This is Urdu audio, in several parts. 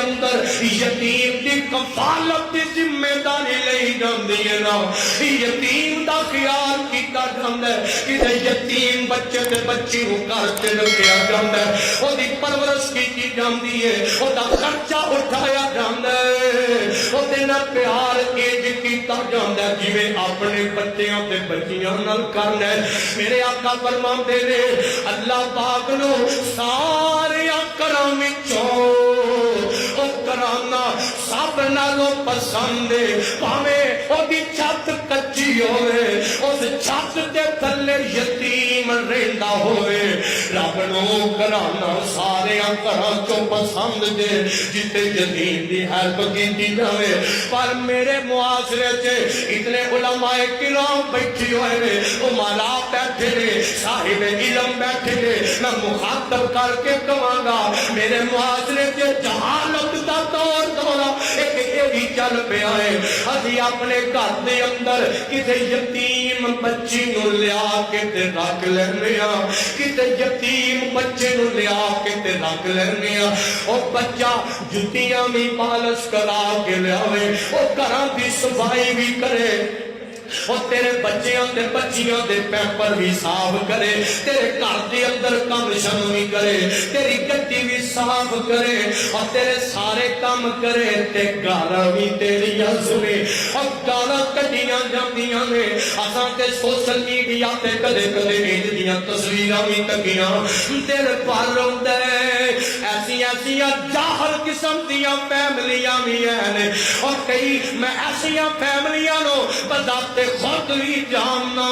اندر یتیم دی کفالت دی ذمہ داری لئی جاندی ہے نا یتیم دا خیال کیتا جاندا ہے کہ یتیم بچے تے بچی نو گھر تے رکھیا جاندا ہے او دی پرورش کیتی جاندی ہے او دا خرچہ اٹھایا جاندا ہے او دے نال پیار انج کیتا جاندا ہے جویں اپنے بچیاں تے بچیاں نال کرنا ہے میرے آقا فرماندے نے اللہ پاک نو سارے کرام وچوں او کرانا سب نالوں پسند ہے پاویں او دی چھت کچی ہوئے اس چھت دے تھلے یتیم رہندا ہوئے رب نو کرانا سارے گھراں چوں پسند دے جتے یتیم دی ہیلپ کیتی جاوے پر میرے معاشرے چ اتنے علماء کرام بیٹھے ہوئے نے عمرا بیٹھے نے صاحب علم بیٹھے نے میں مخاطب کر کے کہاں گا میرے معاشرے چ جہالت دا دور دورہ ایک ایوی چل پیا ہے ابھی اپنے گھر دے اندر کتے یتیم بچی نو لیا کے تے رکھ لینے کتے یتیم بچے نو لیا کے تے رکھ لینے اور بچہ جتیاں بھی پالش کرا کے لیاوے اور گھراں دی صفائی بھی کرے اور تیرے بچیاں تے بچیاں دے پیپر بھی صاف کرے تیرے گھر دے اندر کم شم بھی کرے تیری گڈی بھی صاف کرے اور تیرے سارے کام کرے تے گالاں بھی تیری سنے اور گالاں کڈیاں جاندیاں نے اساں تے سوشل میڈیا تے کدے کدے انج دیاں تصویراں بھی تکیاں دل پر روندا ہے ایسی جاہل قسم دیاں فیملیاں بھی ہیں اور کئی میں ایسی فیملیاں نو بذات خود بھی جاننا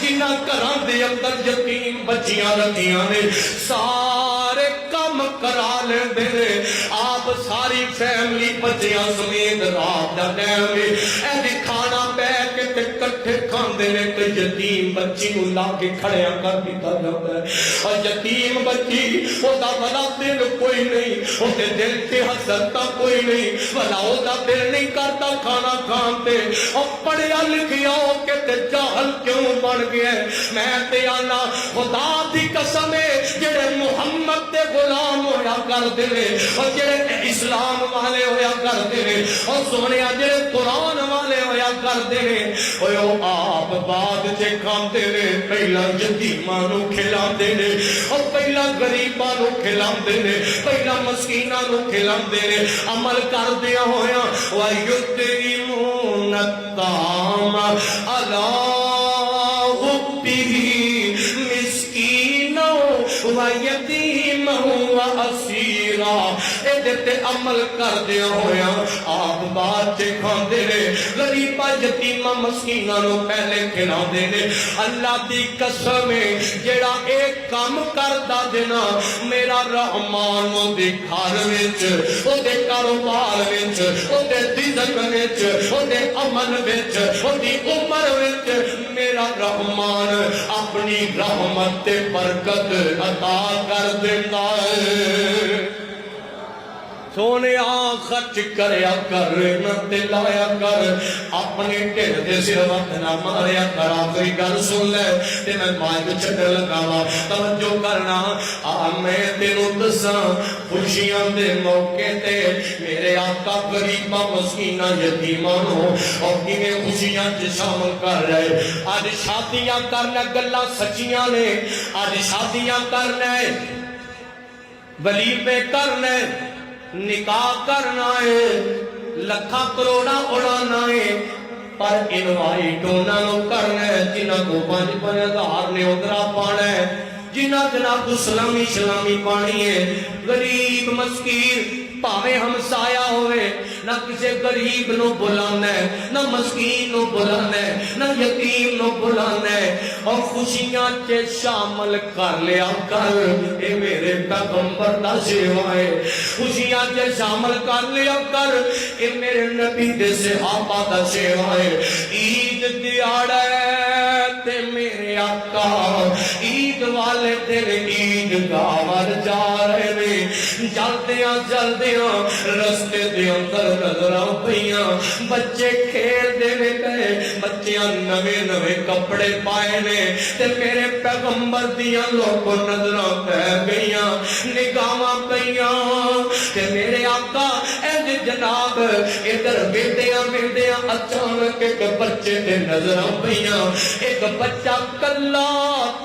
جنہاں گھراں دے اندر یتیم بچیاں رکھیاں نے سارے کم کرا لیندے نے آپ ساری فیملی بچیاں سمیت رات دا ٹائم اے کھانا بیٹھ کے تے کٹھے کھاندے نے تے یتیم بچی نو لا کے کھڑیا کر دتا جاندا ہے اور یتیم بچی او دا بڑا دل کوئی نہیں او دے دل تے حسرت کوئی نہیں بھلا او دا دل نہیں کرتا کھانا کھان تے او پڑھیا لکھیا ہو کے تے جاہل کیوں بن گیا میں تے آنا خدا دی قسم ہے جڑے محمد دے غلام ہویا کردے نے اور جڑے اسلام والے ہویا کردے نے اور سونیا جڑے قرآن والے ہویا کردے نے او آپ بعد چ کھاندے نے پہلا یتیماں نو کھلاندے نے اور پہلا غریباں نو کھلاندے نے پہلا مسکیناں نو کھلاندے نے عمل کردیاں ہویا وَيُطْعِمُونَ الطَّعَامَ عَلَىٰ حُبِّهِ مِسْكِينًا وَيَتِيمًا وَأَسِيرًا تے عمل کردیا ہویا آپ بعد چ کھاندے نے غریباں یتیماں مسکیناں نو پہلے کھلاندے نے اللہ دی قسم جڑا اے کام کردا جنا میرا رحمان او دے گھر وچ او دے کاروبار وچ او دے رزق وچ او دے عمل وچ او دی عمر وچ میرا رحمان اپنی رحمت تے برکت عطا کر دیندا ہے سونے خرچ کریا کر نہ دلایا کر اپنے ڈھڈ دے سر وقت نہ ماریا کر آخری گل سن لے تے میں مائک چھڈ لگا وا توجہ کرنا میں تینوں دساں خوشیاں دے موقع تے میرے آقا غریباں مسکیناں یتیماں نو اور کیویں خوشیاں چ شامل کر رہے اج شادیاں کرنا گلاں سچیاں نے اج شادیاں کرنا ہے ولیمے کرنا ہے نکاح کرنا ہے لکھا کروڑا اڑانا ہے پر انوائٹ انہاں نو کرنا ہے جنہاں کو 5,000 نے ادرا پانا ہے جنہاں جناب کو سلامی پانی ہے غریب مسکین پاوے ہمسایا ہوئے نہ کسی غریب نو بلانا ہے نہ مسکین نو بلانا ہے نہ یتیم نو بلانا ہے اور خوشیاں کے شامل کر لیا کر اے میرے پیغمبر دا سیوا ہے خوشیاں کے شامل کر لیا کر اے میرے نبی دے صحابہ دا سیوا ہے عید دیاڑا ہے تے میرے آقا عید والے دن عید گاہ ور جا رہے نے جلدیاں رستے دے اندر نظراں پیاں بچے کھیل دے نے پے بچیاں نویں کپڑے پائے نے تے میرے پیغمبر دیاں لوگوں نظراں پہ گئیاں نگاہاں پیاں تے میرے آقا اے جناب ادھر ویندیاں اچانک ایک بچے تے نظراں پیاں ایک بچہ کلا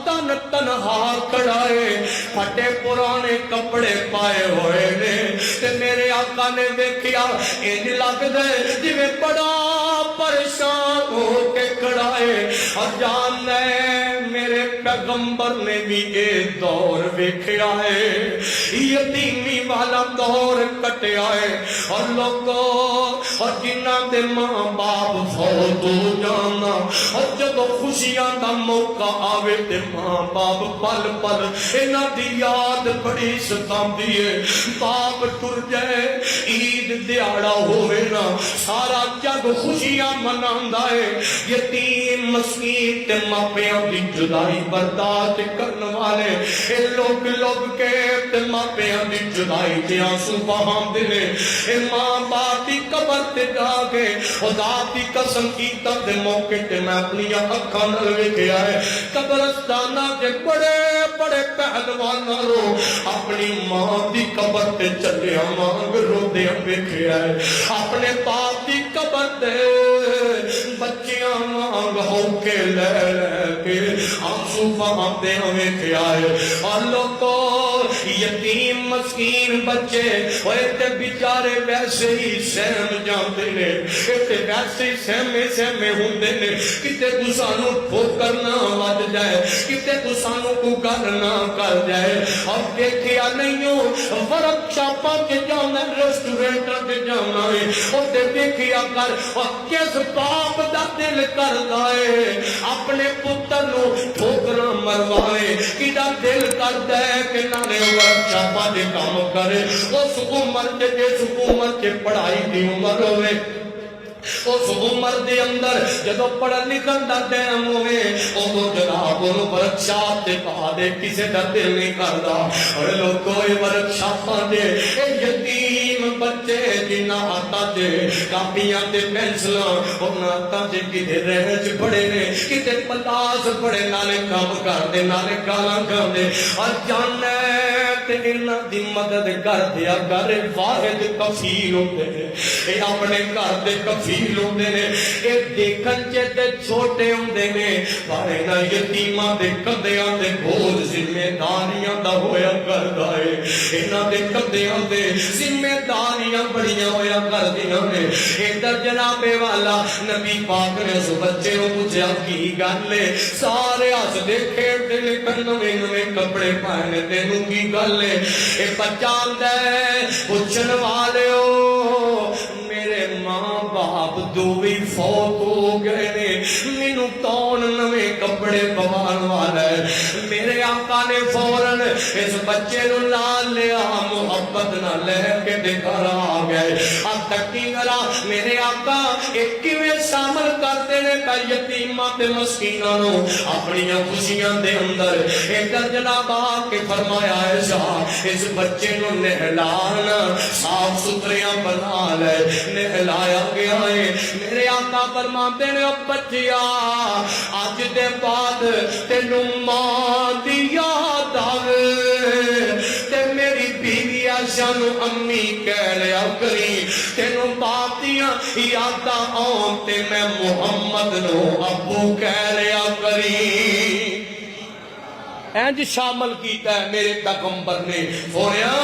تنہا کھڑا ہے پھٹے پرانے کپڑے پائے ہوئے نے تے میرے آقا نے دیکھیا انج لگدا ہے جویں بڑا پریشان ہو کے کھڑا ہے اور جاننا ہے میرے پیغمبر نے بھی یہ دور ویکھیا ہے یتیمی والا دور کٹیا ہے اور لوگوں اور جنہاں دے ماں باپ فوت ہو جانا اور جب خوشیاں دا موقع آوے تے ماں باپ پل پل انہاں دی یاد بڑی ستاندی ہے باپ ٹر جائے عید دیاڑا ہوئے نا سارا جگ خوشیاں مناندا ہے یتیم مسکین تے ماپیاں دی جدائی برداشت کرن والے اے لوگ کے تے ماپیاں دی جدائی تے آنسو بہاندے نے اے ماں باپ دی قبر تے جا کے خدا دی قسم کیتا تے موقع تے میں اپنی اکھاں نال ویکھیا ہے قبرستاناں تے بڑے پہلوانا رو اپنی ماں دی قبر تے چلیا مانگ روندیاں ویکھیا ہے اپنے باپ دی قبر تے بچیاں مانگ ہو کے لے کے آنسو بہاندے ویکھیا ہے اور لوگوں یتیم مسکین بچے ہوئے تے بیچارے ویسے ہی سہم جاندے نے تے ویسے ہی سہمے ہوندے نے کتے تو سانو ٹھوکر نہ وج جائے کتے تو سانو کو گل نہ کر جائے اب دیکھیا نہیں ہو ورک شاپاں کے جانا ریسٹورنٹاں کے جانا ہے اور دیکھیا کر اور کس باپ دا دل کردا ہے اپنے پتر نو ٹھوکراں مروائے کدا دل کردا ہے کہ نالے ورک شاپاں دے کام کرے اس عمر تے جس عمر تے پڑھائی دی عمر ہوئے اس عمر دے اندر جدو پڑھ لکھن دا ٹائم ہوئے ادو جناب انہوں ورکشاپ تے پا دے کسے دا دل نہیں کردا اور لوگ کوئی ورکشاپاں دے اے یتیم بچے جنہ ہاتھاں تے کاپیاں تے پینسلاں انہاں ہاتھاں تے کدے رہج پڑے نے کدے پلاس پڑے نالے کام کردے نالے گالاں کردے اور جاننا تے انہاں دی مدد کر دیا کر واحد کفیل ہوندے نے اے اپنے گھر دے کفیل ہوندے نے اے دیکھن چے چھوٹے ہوندے نے پر انہاں یتیماں دے کندھیاں تے بوجھ ذمہ داریاں دا ہویا کردا ہے انہاں دے کندھیاں تے ذمہ داریاں بڑیاں ہویا کردیاں نے ادھر جناب والا نبی پاک نے اس بچے نوں پوچھیا کی گل ہے سارے ہس دے کھیڈ دے نویں کپڑے پائے نے تینوں کی گل ہے اے بچہ آندا ہے پوچھن والےو میرے ماں باپ دوویں فوت ہو گئے نے مینوں کون نویں کپڑے پوان والا ہے میرے آقا نے فوراً اس بچے نوں نال لیا محبت نال لے کے دے گھر آ گئے اب تک کی ذرا میرے آقا ایک کیویں شامل کرتے نے تے یتیماں تے مسکیناں نوں اپنی خوشیاں دے اندر ادھر جناب آ کے فرمایا ہے شاہ اس بچے نوں نہلانا صاف ستھریاں بنا لے نہلایا گیا ہے میرے آقا فرماتے نے اب بچیا اج دے بعد تینوں ماں دی یاد آوے تے میری بیوی عائشہ نوں امی کہہ لیا کری تینوں باپ دیاں یاداں آن تے میں محمد نوں ابو کہہ لیا کری اینج شامل کیتا ہے میرے پیغمبر نے سونیا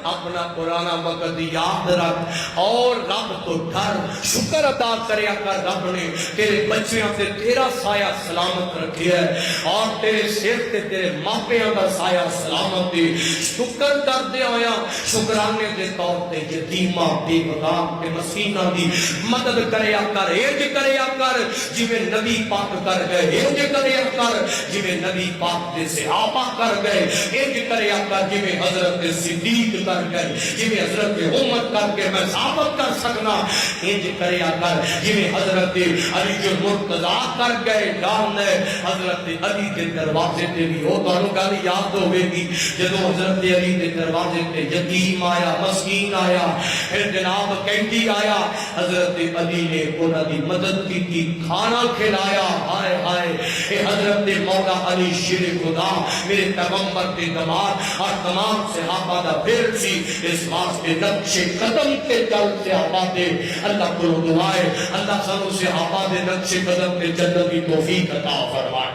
اپنا پرانا وقت یاد رکھ اور رب تو ڈر شکر ادا کریا کر رب نے تیرے بچیاں سے تیرا سایہ سلامت رکھیا ہے اور تیرے سر تے تیرے ماپیاں دا سایہ سلامت دی شکر کردے ہویا شکرانے دے طور تے یتیماں بے غلام تے مسکیناں دی مدد کریا کر انج کریا کر جویں نبی پاک کر گئے انج کریا کر جویں نبی پاک دے صحابہ کر گئے انج کریا کر جویں حضرت صدیق کر گئے جی میں حضرت عمر کر کے میں ثابت کر سکنا انج کریا کر جی میں حضرت علی جو مرتضی کر گئے جان نے حضرت علی کے دروازے تے بھی وہ تانوں گل یاد ہوے گی جدوں حضرت علی کے دروازے تے یتیم آیا مسکین آیا پھر جناب کینٹی آیا حضرت علی نے انہاں دی مدد کی کھانا کھلایا ہائے ہائے اے حضرت مولا علی شیر خدا میرے پیغمبر کے دماد اور تمام صحابہ دا پھر سی اس واسطے نقش قدم تے چل صحابہ دے اللہ کو دعائے اللہ سانو صحابہ دے نقش قدم تے چلنے کی توفیق عطا فرمائے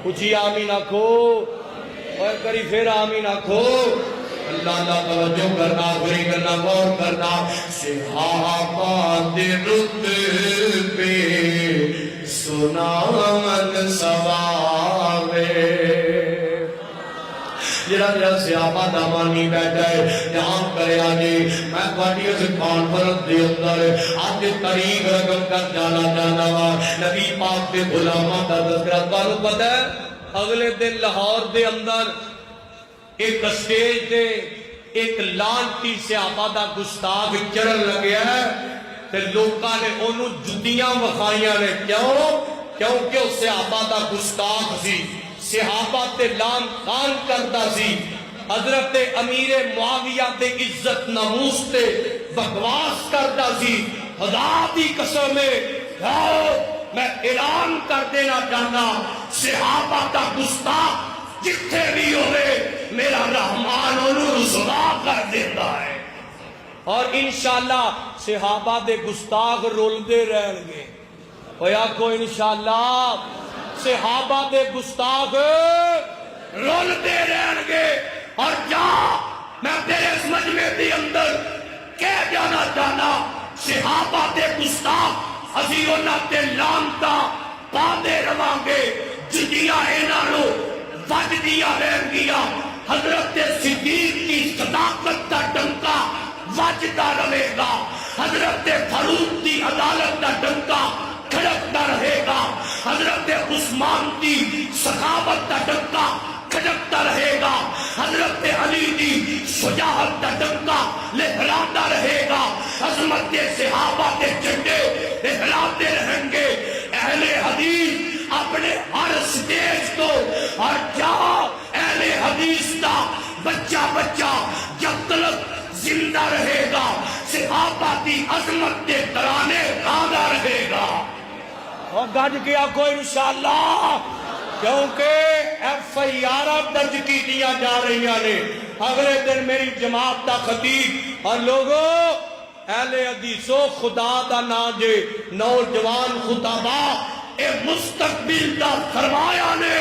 کچھ آمین آکھو اور کری پھر آمین آکھو اللہ اللہ توجہ کرنا غری کرنا غور کرنا صحابہ دے رتبے سناون سواوے جڑا جڑا صحابہ دا مانی بیٹھا ہے جہاں کرے آجے میں کوٹی اس کانفرنس دے اندر آج تاریخ رقم کر جانا نبی پاک کے غلامہ دا تذکرہ کارو پتہ ہے اگلے دن لاہور دے اندر ایک اسٹیج دے ایک لانتی صحابہ دا گستاخ چڑھن لگیا ہے تے لوکاں نے انہوں جدیاں وکھائیاں نے کیونکہ اس صحابہ دا گستاخ سی صحابہ تے لان خان کرتا سی حضرت امیر معاویہ دے عزت ناموس تے بکواس کرتا سی خدا دی قسم میں اعلان کر دینا چاہنا صحابہ دا گستاخ جتھے بھی ہوئے میرا رحمان انہوں رسوا کر دیتا ہے اور انشاءاللہ صحابہ دے گستاخ رول دے رہن گے ہویا کو انشاءاللہ صحابہ دے گستاخ رول دے رہن گے اور جا میں تیرے اس مجمع دے اندر کہہ جانا چاہنا صحابہ دے گستاخ عزیزنا تے لانتا پاندے روانگے جدیاں اینانو وج دیا رہن گیا حضرت صدیق کی صداقت دا ڈنکا وجدا رہے گا حضرت فاروق کی عدالت دا ڈنکا کھڑکتا رہے گا حضرت عثمان کی سخاوت دا ڈنکا کھڑکتا رہے گا حضرت علی کی شجاعت دا ڈنکا لہراتا رہے گا عظمت صحابہ کے جھنڈے لہراتے رہیں گے اہل حدیث اپنے ہر سٹیج کو اور جہاں اہل حدیث کا بچہ جب تک زندہ رہے گا صحابہ کی عظمت کے ترانے گانا رہے گا اور گج کیا کوئی انشاءاللہ کیونکہ ایف آئی آر درج کی دیا جا رہی ہیں اگلے دن میری جماعت کا خطیب اور لوگوں اہل حدیثو خدا دا ناجے نوجوان خطابہ اے مستقبل دا فرمایا نے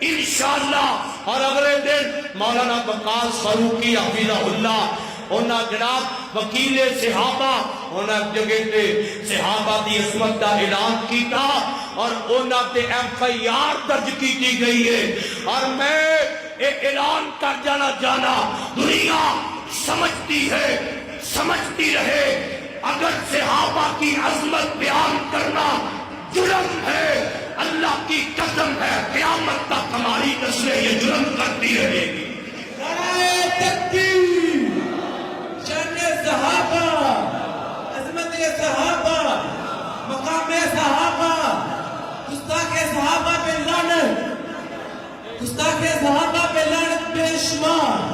انشاءاللہ اور اگلے دن مولانا بقاس فاروقی حفظہ اللہ انہاں جناب وکیل صحابہ انہاں جگہ تے صحابہ دی عصمت دا اعلان کیتا اور انہاں تے ایف آئی آر درج کی گئی ہے اور میں ایک اعلان کر جانا دنیا سمجھتی ہے سمجھتی رہے اگر صحابہ کی عظمت بیان کرنا جرم ہے اللہ کی قسم ہے قیامت تک ہماری نسلیں یہ جرم کرتی رہے گی نعرہ تکبیر شان صحابہ عظمت صحابہ مقام صحابہ گستاخ صحابہ پہ لعنت گستاخ صحابہ پہ لعنت بے شمار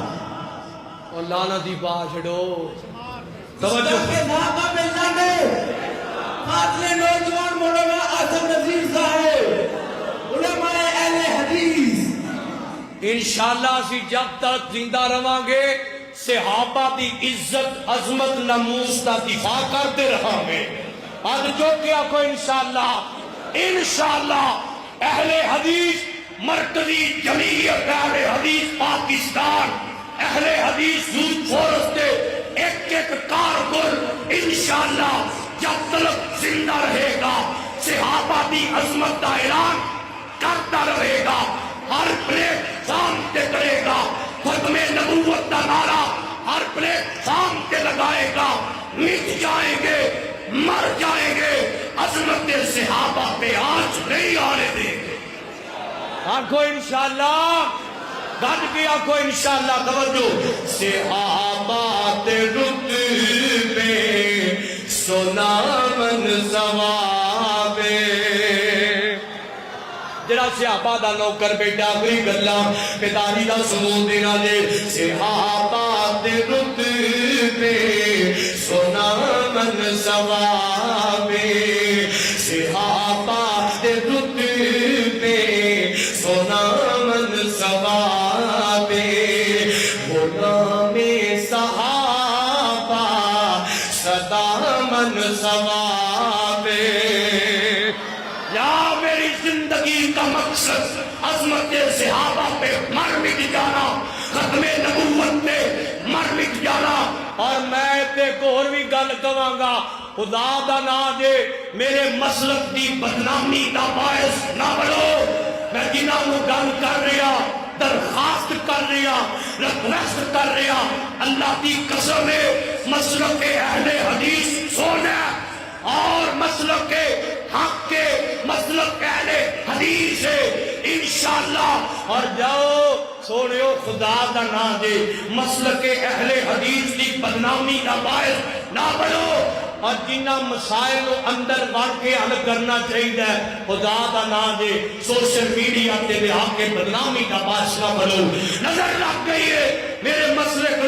اور لعنت ہی پا چھڑو گستاخ صحابہ پہ لعنت قاتل نوجوان مولانا اعظم نذیر صاحب علماء اہل حدیث انشاءاللہ اسی جب تک زندہ رہاں گے صحابہ دی عزت عظمت ناموس دا دفاع کرتے رہاں گے آج جو کیا کو انشاءاللہ اہل حدیث مرکزی جمعیت اہل حدیث پاکستان اہل حدیث یوتھ فورس کے ایک کارکن انشاءاللہ جب تک زندہ رہے گا صحابہ دی عظمت دا اعلان کرتا رہے گا ہر پلیٹ فارم تے کرے گا ختم نبوت دا نعرہ ہر پلیٹ فارم تے لگائے گا مٹ جائیں گے مر جائیں گے عظمت صحابہ پہ آنچ نہیں آنے دیں گے آنکھو انشاءاللہ گھٹ کے آنکھوں انشاءاللہ توجہ صحابات رتبے سونا من ثوابے جڑا صحابہ دا نوکر بیٹا آخری گلا بیداری دا ثبوت دینا دے صحابات رتبے سونا من ثوابے صحابات رتبے سونا من ثوابے غلام صحابہ سدا من ثوابے یا میری زندگی کا مقصد عظمت صحابہ پہ مر مٹ جانا ختم نبوت پہ مر مٹ جانا اور میں ایک اور بھی گل کہاں گا خدا دا نام دے میرے مسلک دی بدنامی دا باعث نہ بنو میں جنہاں نوں گل کر رہا درخواست کر رہا ریکویسٹ کر رہا اللہ کی قسم ہے مسلک اہل حدیث سونا اور مسلک کے حق کے مسلک اہل حدیث ہے انشاءاللہ اور جاؤ سوڑیو خدا دا نام دے مسلک اہل حدیث کی بدنامی دا باعث نہ بنو اور جنہ مسائل اندر بڑھ کے حل کرنا چاہیے خدا دا نام دے سوشل میڈیا تے لیا کے بدنامی دا باعث نہ بنو نظر لگ گئی ہے میرے مسلک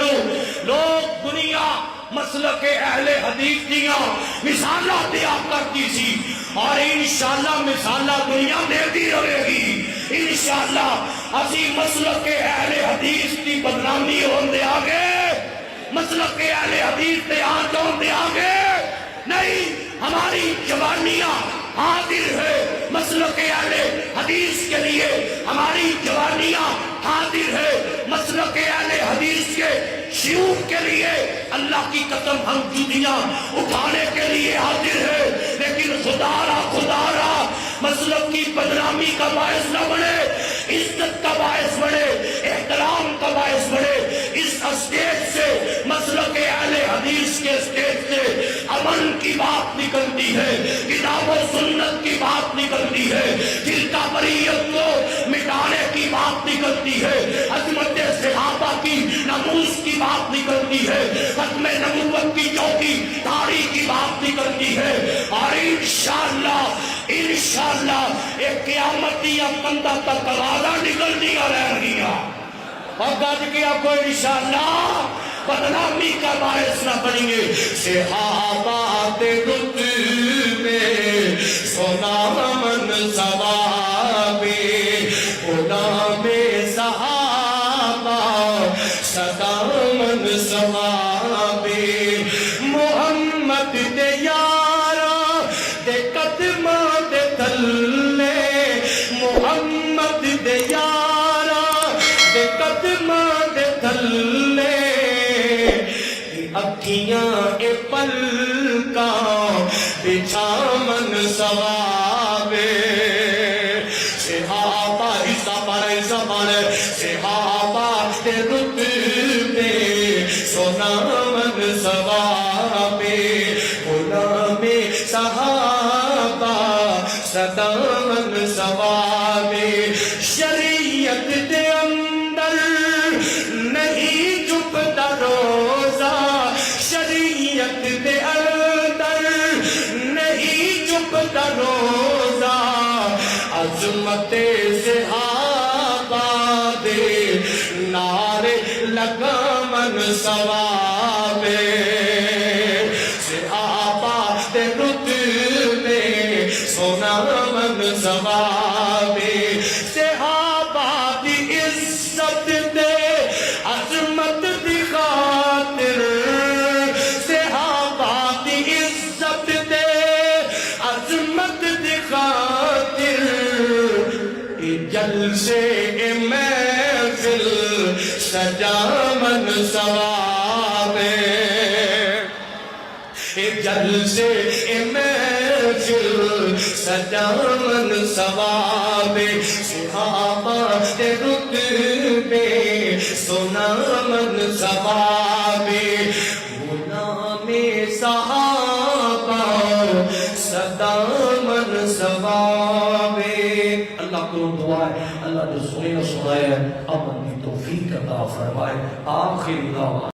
لوگ دنیا مسلک اہل حدیث دیاں مثالہ دیا کرتی سی اور انشاءاللہ مثالہ دنیا دے دی رہے گی انشاءاللہ اسی مسلک اہل حدیث کی بدنامی ہوندے آگے مسلک اہل حدیث تے آنچ ہوندے آگے نہیں ہماری جوانیاں حاضر ہے مسلک اہل حدیث کے لیے ہماری جوانیاں حاضر ہے مسلک اہل حدیث کے شیوخ کے لیے اللہ کی قسم ہم جوتیاں اٹھانے کے لیے حاضر ہے لیکن خدا را مسلک کی بدنامی کا باعث نہ بنے عزت کا باعث بنے احترام کا باعث بنے اس اسٹیج سے مسلک اہل حدیث کے اسٹیج سے امن کی بات نکلتی ہے کتاب و سنت کی بات نکلتی ہے فرقہ واریت کو مٹانے کی بات نکلتی ہے عظمت صحابہ کی ناموس کی بات نکلتی ہے ختم نبوت کی چوکی تاریخ کی بات نکلتی ہے اور انشاءاللہ ایک قیامتیاں کندہ تک آوازہ نکلنیاں رہ گیا اور گج کیا کوئی انشاءاللہ بدنامی کا باعث نہ بنیں گے صحابات رتبے سونا من ثوابے غلام صحابہ سدا من ثوابے محمد دے یارا دے قدماں دے تھلے محمد دے یارا دے قدماں دے تھلے اکھیاں اے پلکاں بچھا من ثوابے صحابہ حصہ پڑھے صحابہ تے رتبے سونا من ثوابے غلام صحابہ سدا من ثوابے شریعت دے اندر نہیں چھپتا روزہ شریعت دے اندر نہیں چھپتا روزہ عظمت صحابہ دے نعرے لگا من ثوابے صحابہ دے رتبے سونا من ثوابے صحابہ دی عزت دے عظمت دی خاطر صحابہ دی عزت دے عظمت دی خاطر جلسے محفل سجا من ثوابے جلسے محفل سجا من ثوابے صحابہ تے رتبے سونا من ثوابے غلام صحابہ سدا من ثوابے اللہ کو دعا ہے اللہ جو سنے سنائے امن توفیق عطا فرمائے. آخر دعوانا